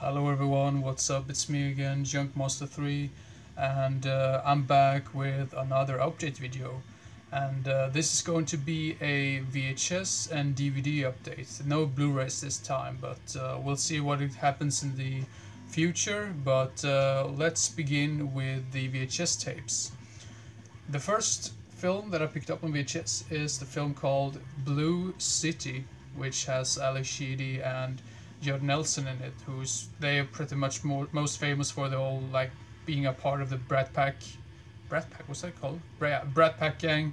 Hello everyone, what's up? It's me again, Junkmaster3, and I'm back with another update video. And this is going to be a VHS and DVD update. No Blu-rays this time, but we'll see what it happens in the future. But let's begin with the VHS tapes. The first film that I picked up on VHS is the film called Blue City, which has Ali Sheedy and Judd Nelson in it, they are pretty much most famous for the whole like being a part of the Brat Pack, what's that called? Brat Pack gang.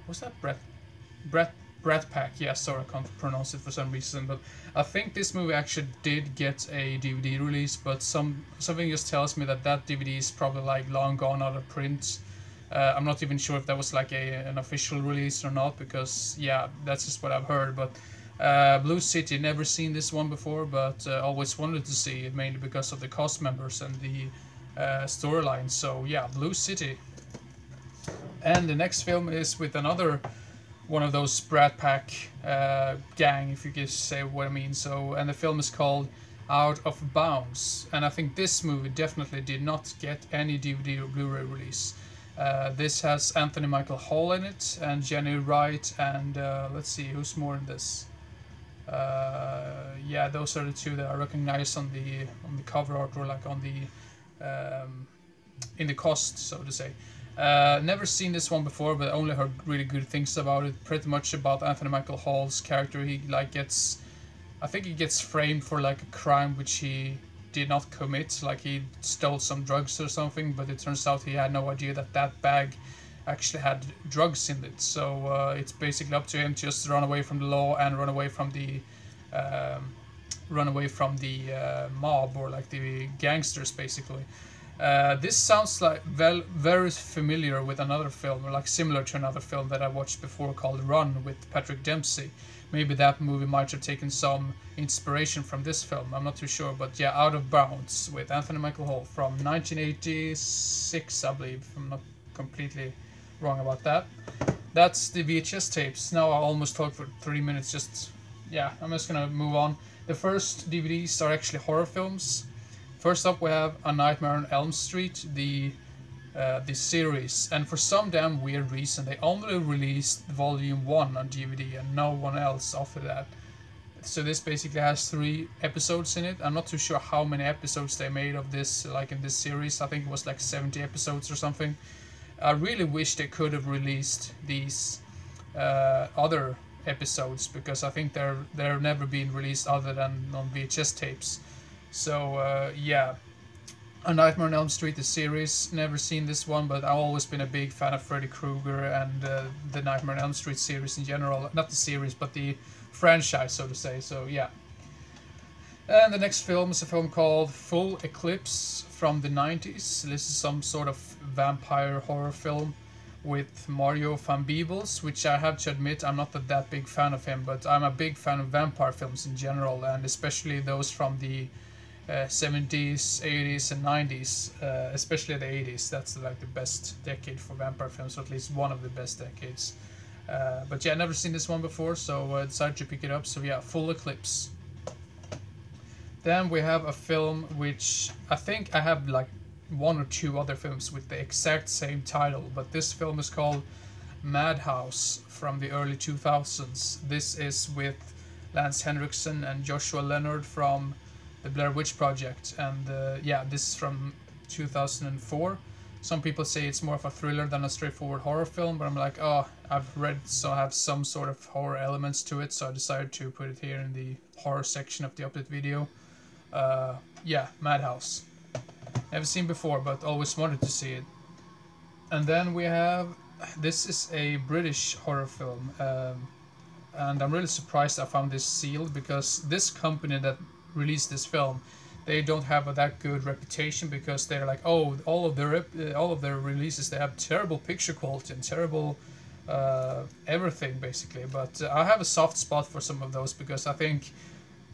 What's that? Brat Pack. Yeah, sorry, I can't pronounce it for some reason, but I think this movie actually did get a DVD release, but something just tells me that DVD is probably like long gone out of print. I'm not even sure if that was like an official release or not, because yeah, that's just what I've heard. But Blue City, never seen this one before, but always wanted to see it, mainly because of the cast members and the storyline. So yeah, Blue City. And the next film is with another one of those Brat Pack gang, if you can say what I mean. So, and the film is called Out of Bounds, and I think this movie definitely did not get any DVD or Blu-ray release. This has Anthony Michael Hall in it, and Jenny Wright, and let's see who's more in this. Yeah, those are the two that I recognize on the cover art, or like on the in the cast, so to say. Never seen this one before, but only heard really good things about it. Pretty much about Anthony Michael Hall's character. He like gets, I think he gets framed for like a crime which he did not commit. Like he stole some drugs or something, but it turns out he had no idea that bag actually had drugs in it. So it's basically up to him to just run away from the law and run away from the mob, or like the gangsters, basically. This sounds like very familiar with another film, or like similar to another film that I watched before called Run with Patrick Dempsey. Maybe that movie might have taken some inspiration from this film, I'm not too sure. But yeah, Out of Bounds with Anthony Michael Hall from 1986, I believe. I'm not completely wrong about that. That's the VHS tapes. Now I almost talked for 3 minutes. I'm just gonna move on. The first DVDs are actually horror films. First up, we have A Nightmare on Elm Street, the series, and for some damn weird reason they only released Volume 1 on DVD and no one else after that. So this basically has 3 episodes in it. I'm not too sure how many episodes they made of this, like in this series. I think it was like 70 episodes or something. I really wish they could have released these other episodes, because I think they're never been released other than on VHS tapes. So yeah, A Nightmare on Elm Street, the series, never seen this one, but I've always been a big fan of Freddy Krueger and the Nightmare on Elm Street series in general. Not the series, but the franchise, so to say. So yeah. And the next film is a film called Full Eclipse from the 90s. This is some sort of vampire horror film with Mario Van Peebles, which I have to admit I'm not that big fan of him, but I'm a big fan of vampire films in general, and especially those from the 70s, 80s, and 90s, especially the 80s. That's like the best decade for vampire films, or at least one of the best decades. But yeah, I've never seen this one before, so I decided to pick it up. So yeah, Full Eclipse. Then we have a film which I think I have like 1 or 2 other films with the exact same title, but this film is called Madhouse from the early 2000s. This is with Lance Henriksen and Joshua Leonard from the Blair Witch Project, and yeah, this is from 2004. Some people say it's more of a thriller than a straightforward horror film, but I'm like, oh, I've read so I have some sort of horror elements to it, so I decided to put it here in the horror section of the update video. Yeah, Madhouse. Never seen before, but always wanted to see it. And then we have, this is a British horror film, and I'm really surprised I found this sealed, because this company that released this film, they don't have that good reputation, because they're like, oh, all of their releases, they have terrible picture quality and terrible everything basically. But I have a soft spot for some of those, because I think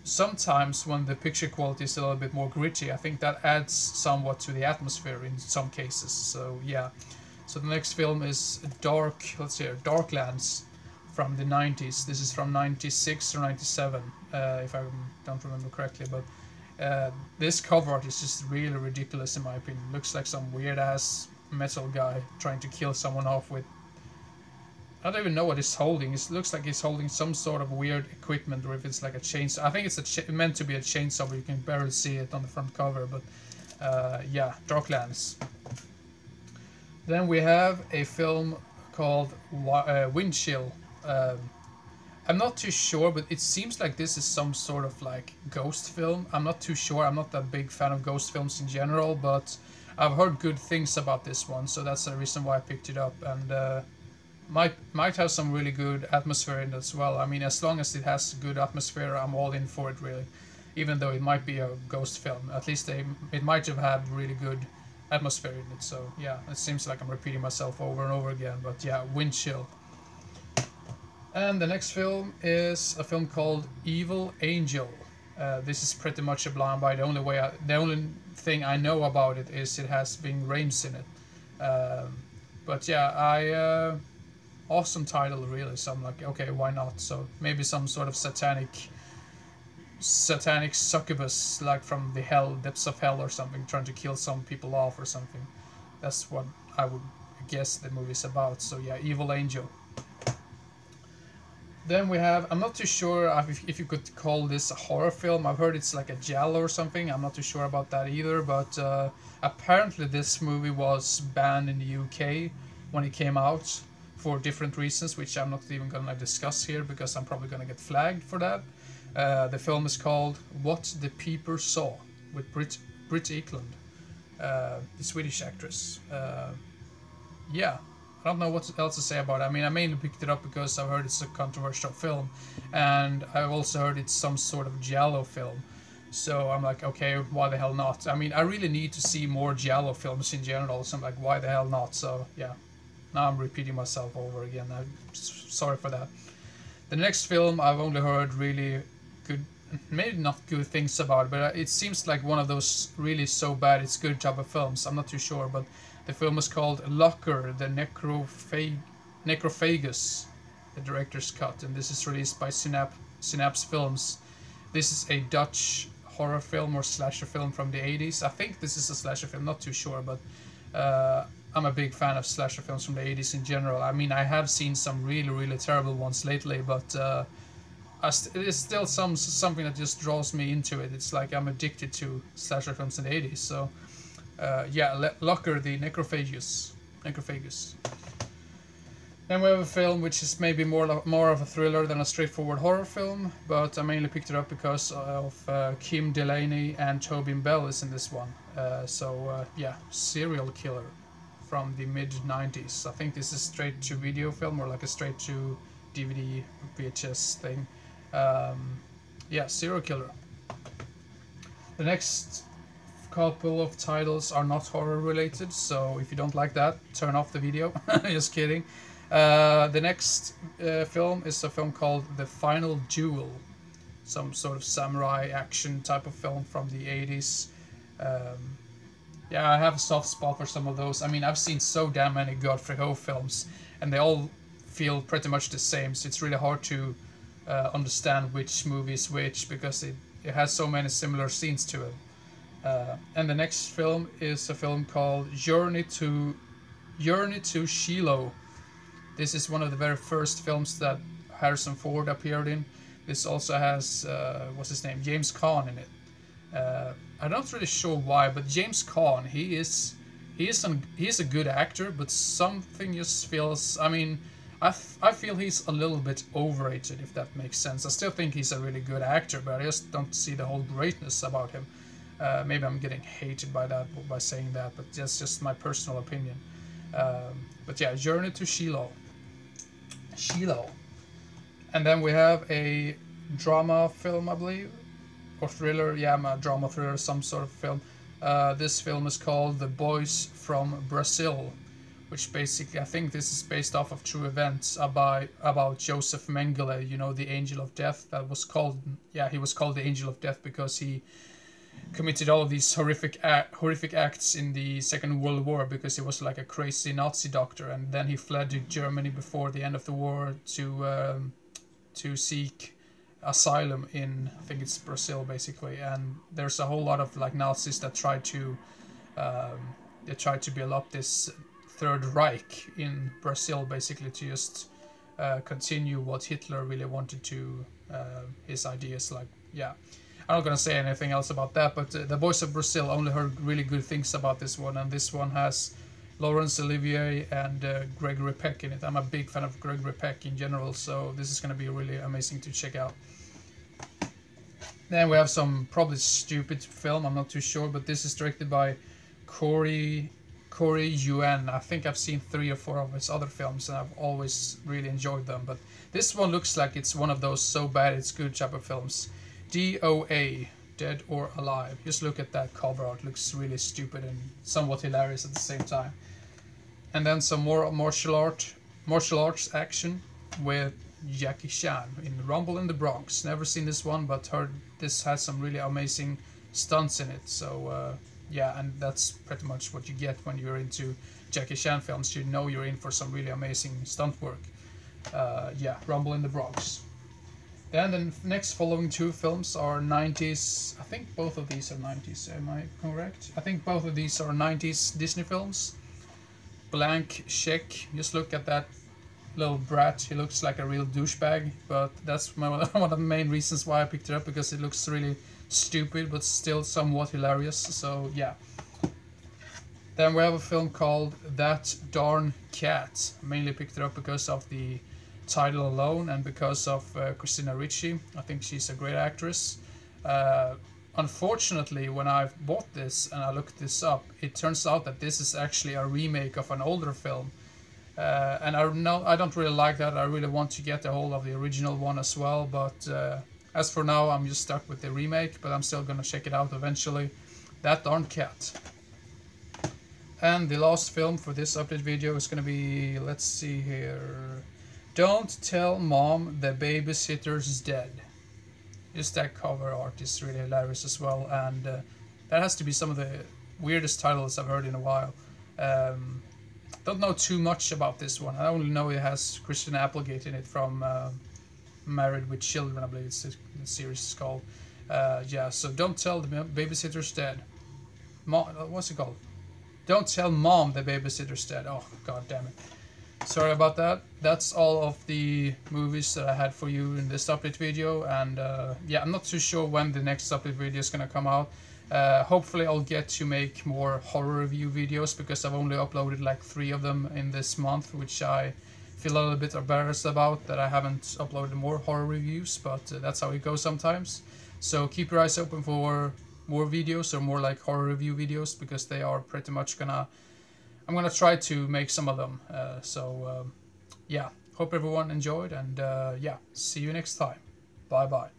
sometimes when the picture quality is a little bit more gritty, I think that adds somewhat to the atmosphere in some cases. So yeah. So the next film is Darklands from the 90s. This is from 96 or 97, if I don't remember correctly. But This cover art is just really ridiculous in my opinion. Looks like some weird ass metal guy trying to kill someone off with, I don't even know what he's holding. It looks like he's holding some sort of weird equipment, or if it's like a chainsaw. I think it's meant to be a chainsaw, but you can barely see it on the front cover. But yeah, Darklands. Then we have a film called Windshield. I'm not too sure, but it seems like this is some sort of like ghost film. I'm not too sure. I'm not that big fan of ghost films in general, but I've heard good things about this one, so that's the reason why I picked it up. And might have some really good atmosphere in it as well. I mean, as long as it has good atmosphere, I'm all in for it really. Even though it might be a ghost film, at least it might have had really good atmosphere in it. So yeah, it seems like I'm repeating myself over and over again, but yeah, Windshield. And the next film is a film called Evil Angel. This is pretty much a blind buy. The only thing I know about it is it has Ving Rhames in it. But yeah, awesome title really. So I'm like, okay, why not? So maybe some sort of satanic succubus, like from the depths of hell or something, trying to kill some people off or something. That's what I would guess the movie's about. So yeah, Evil Angel. Then we have, I'm not too sure if you could call this a horror film. I've heard it's like a giallo or something. I'm not too sure about that either, but apparently this movie was banned in the UK when it came out for different reasons, which I'm not even gonna discuss here because I'm probably gonna get flagged for that. The film is called What the Peeper Saw, with Britt Ekland, the Swedish actress. Yeah, I don't know what else to say about it. I mean, I mainly picked it up because I've heard it's a controversial film, and I've also heard it's some sort of giallo film. So I'm like, okay, why the hell not? I mean, I really need to see more giallo films in general, so I'm like, why the hell not? So yeah, now I'm repeating myself over again. I'm sorry for that. The next film I've only heard really good, maybe not good things about, but it seems like one of those really so bad it's good type of films. I'm not too sure, but the film is called Locker, the Necrophagus, the director's cut, and this is released by Synapse Films. This is a Dutch horror film or slasher film from the 80s. I think this is a slasher film, not too sure, but I'm a big fan of slasher films from the 80s in general. I mean, I have seen some really, really terrible ones lately, but it is still something that just draws me into it. It's like I'm addicted to slasher films in the 80s, so yeah, Locker, the Necrophagus. Then we have a film which is maybe more of a thriller than a straightforward horror film, but I mainly picked it up because of Kim Delaney and Tobin Bell is in this one. Yeah, Serial Killer from the mid-90s. I think this is straight to video film or like a straight to DVD VHS thing. Yeah, Serial Killer. The next couple of titles are not horror related, so if you don't like that, turn off the video. Just kidding. The next film is a film called The Final Duel, some sort of samurai action type of film from the 80s. Yeah, I have a soft spot for some of those. I mean, I've seen so damn many Godfrey Ho films, and they all feel pretty much the same, so it's really hard to understand which movie is which, because it has so many similar scenes to it. And the next film is a film called Journey to Shiloh. This is one of the very first films that Harrison Ford appeared in. This also has what's his name, James Caan in it. I'm not really sure why, but James Caan, he is a good actor, but something just feels. I mean, I feel he's a little bit overrated, if that makes sense. I still think he's a really good actor, but I just don't see the whole greatness about him. Maybe I'm getting hated by saying that, but that's just my personal opinion. But yeah, Journey to Shiloh. And then we have a drama film, I believe, or thriller. Yeah, a drama thriller, some sort of film. This film is called The Boys from Brazil, which basically, I think this is based off of true events about Joseph Mengele, you know, the Angel of Death. That was called, yeah, he was called the Angel of Death because he committed all of these horrific acts in the Second World War, because he was like a crazy Nazi doctor, and then he fled to Germany before the end of the war to seek asylum in, I think it's Brazil basically, and there's a whole lot of like Nazis that try to build up this Third Reich in Brazil basically to just continue what Hitler really wanted to, his ideas. Like, yeah, I'm not gonna say anything else about that, but The Boys of Brazil, only heard really good things about this one, and this one has Laurence Olivier and Gregory Peck in it. I'm a big fan of Gregory Peck in general, so this is gonna be really amazing to check out. Then we have some probably stupid film, I'm not too sure, but this is directed by Corey Yuen. I think I've seen 3 or 4 of his other films and I've always really enjoyed them, but this one looks like it's one of those so bad it's good type of films. DOA, Dead or Alive. Just look at that cover art, it looks really stupid and somewhat hilarious at the same time. And then some more martial arts action with Jackie Shan in Rumble in the Bronx. Never seen this one, but heard this has some really amazing stunts in it, so yeah, and that's pretty much what you get when you're into Jackie Chan films. You know you're in for some really amazing stunt work. Yeah, Rumble in the Bronx. Then the next following 2 films are 90s. I think both of these are 90s, am I correct? I think both of these are 90s Disney films. Blank Check. Just look at that little brat. He looks like a real douchebag, but that's one of the main reasons why I picked it up, because it looks really stupid but still somewhat hilarious, so yeah. Then we have a film called That Darn Cat. I mainly picked it up because of the title alone and because of Christina Ricci. I think she's a great actress. Unfortunately, when I bought this and I looked this up, it turns out that this is actually a remake of an older film. And I don't really like that. I really want to get a hold of the original one as well, but as for now, I'm just stuck with the remake, but I'm still gonna check it out eventually. That Darn Cat. And the last film for this update video is gonna be, let's see here, Don't Tell Mom the Babysitter's Dead. Just that cover art is really hilarious as well, and that has to be some of the weirdest titles I've heard in a while. Don't know too much about this one. I only know it has Christian Applegate in it from Married with Children, I believe the series is called. Yeah, so Don't Tell the Babysitter's Dead. What's it called? Don't Tell Mom the Babysitter's Dead. Oh, god damn it. Sorry about that. That's all of the movies that I had for you in this update video, and yeah, I'm not too sure when the next update video is gonna come out. Hopefully I'll get to make more horror review videos, because I've only uploaded like 3 of them in this month, which I feel a little bit embarrassed about that I haven't uploaded more horror reviews, but that's how it goes sometimes. So keep your eyes open for more videos, or more like horror review videos, because they are pretty much I'm gonna try to make some of them. So yeah, hope everyone enjoyed, and yeah, see you next time. Bye bye.